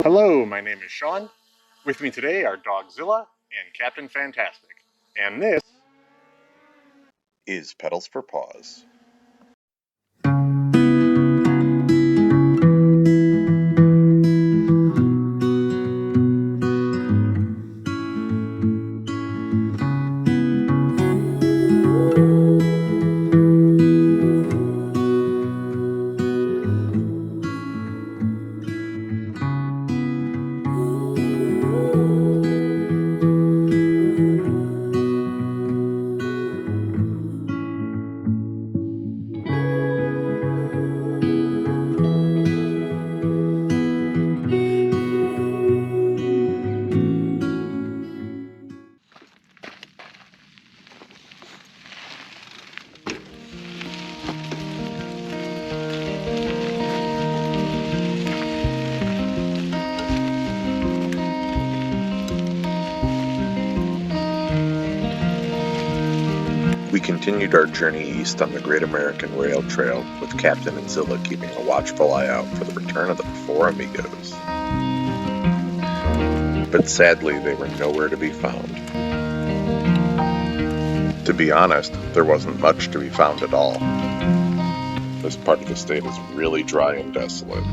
Hello, my name is Sean. With me today are Dogzilla and Captain Fantastic. And this is Pedals4Paws. We continued our journey east on the Great American Rail Trail, with Captain and Zilla keeping a watchful eye out for the return of the four amigos. But sadly, they were nowhere to be found. To be honest, there wasn't much to be found at all. This part of the state is really dry and desolate.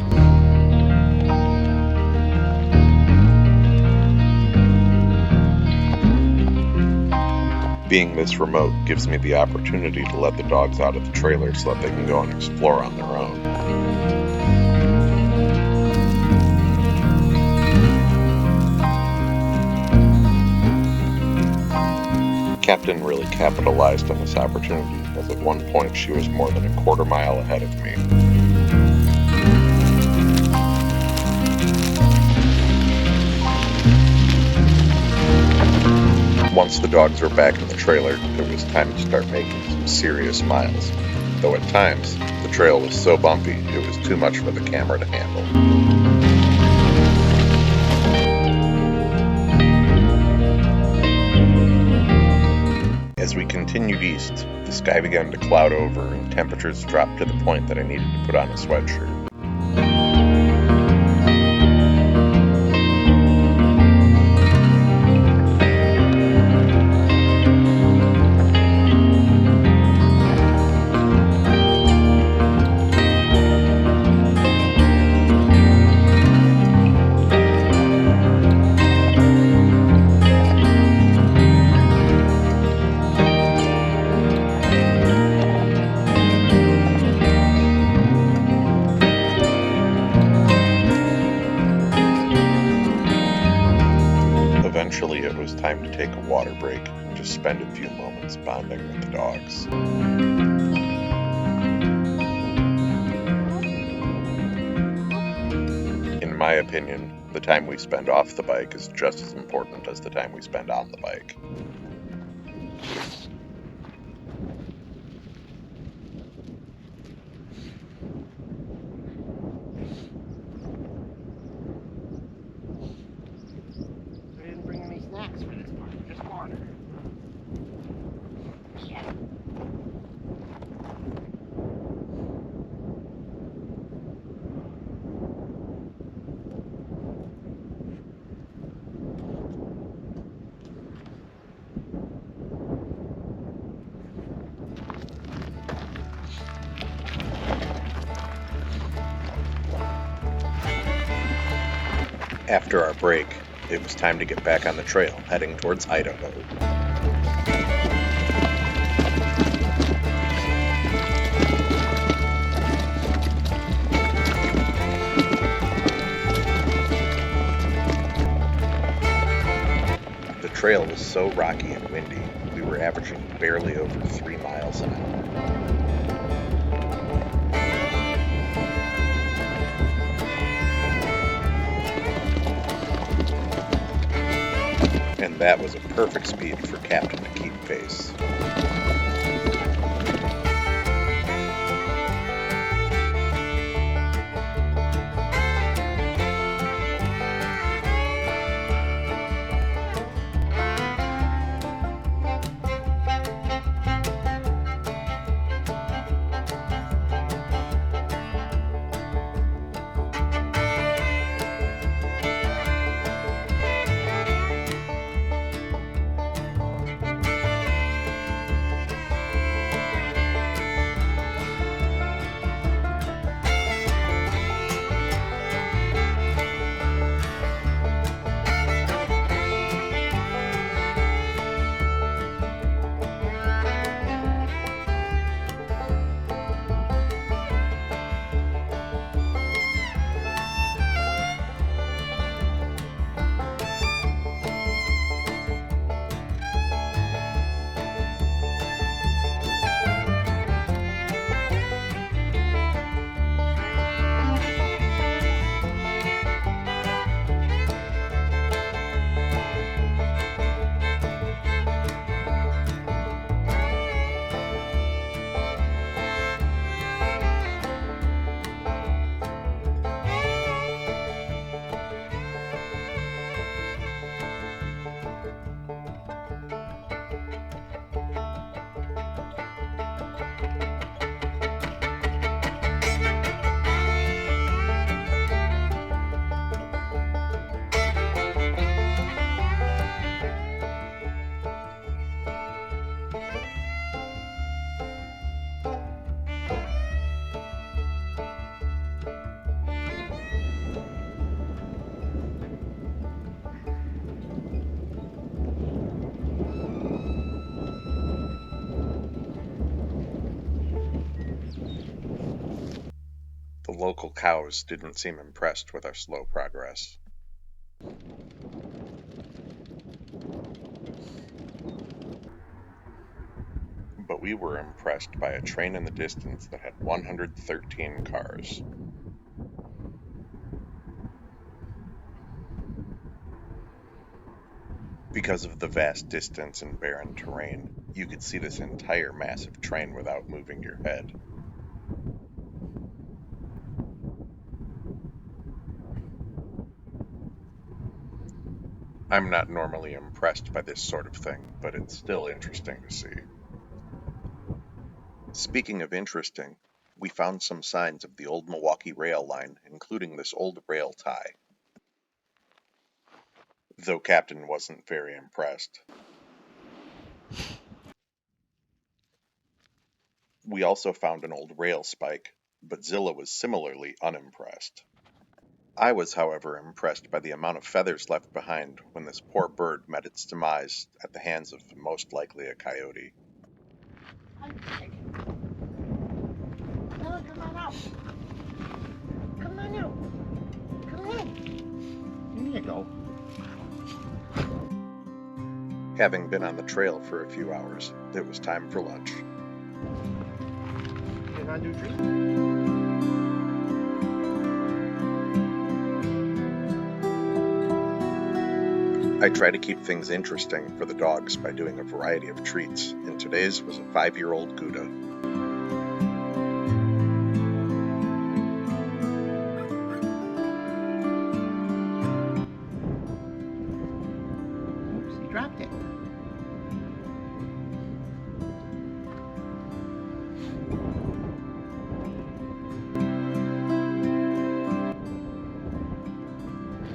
Being this remote gives me the opportunity to let the dogs out of the trailer so that they can go and explore on their own. Captain really capitalized on this opportunity, as at one point she was more than a quarter mile ahead of me. Once the dogs were back in the trailer, it was time to start making some serious miles, though at times, the trail was so bumpy it was too much for the camera to handle. As we continued east, the sky began to cloud over and temperatures dropped to the point that I needed to put on a sweatshirt. Eventually, it was time to take a water break and just spend a few moments bonding with the dogs. In my opinion, the time we spend off the bike is just as important as the time we spend on the bike. I didn't bring any snacks for this part, just water. After our break, it was time to get back on the trail, heading towards Idaho. The trail was so rocky and windy, we were averaging barely over 3 miles an hour. And that was a perfect speed for Captain to keep pace. local cows didn't seem impressed with our slow progress. But we were impressed by a train in the distance that had 113 cars. Because of the vast distance and barren terrain, you could see this entire massive train without moving your head. I'm not normally impressed by this sort of thing, but it's still interesting to see. Speaking of interesting, we found some signs of the old Milwaukee rail line, including this old rail tie. Though Captain wasn't very impressed. We also found an old rail spike, but Zilla was similarly unimpressed. I was, however, impressed by the amount of feathers left behind when this poor bird met its demise at the hands of most likely a coyote. No, come on out. Come on out. Come in. Here you go. Having been on the trail for a few hours, it was time for lunch. You gonna do treat? I try to keep things interesting for the dogs by doing a variety of treats, and today's was a 5-year-old Gouda. Oops, he dropped it.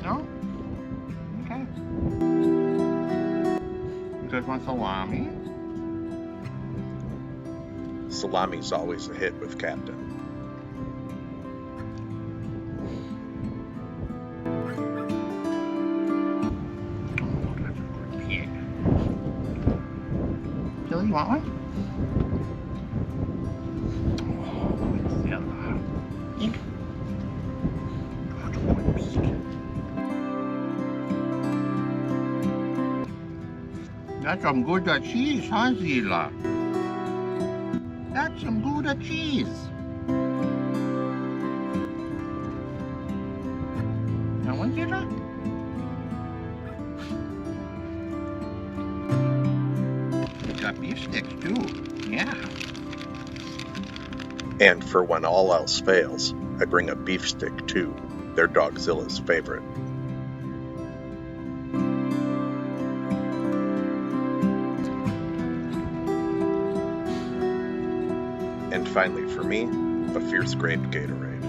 No? Okay. You guys want salami? Salami's always a hit with Captain. Oh, that's a good pig. Billy, you want one? Oh, it's Zilla. Eat. Good, good pig. That's some Gouda cheese, huh, Zilla? That's some Gouda cheese. Now, one, Zilla? It's got beef sticks, too. Yeah. And for when all else fails, I bring a beef stick too. They're Dogzilla's favorite. And finally for me, a fierce grape Gatorade.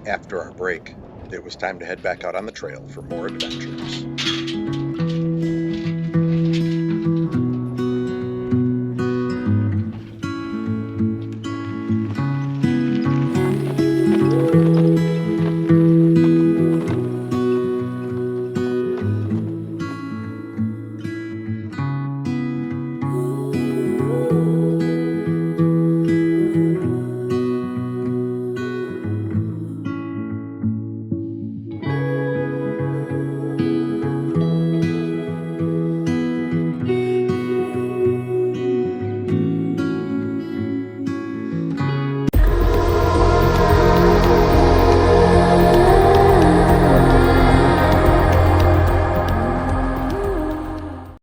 After our break, it was time to head back out on the trail for more adventures.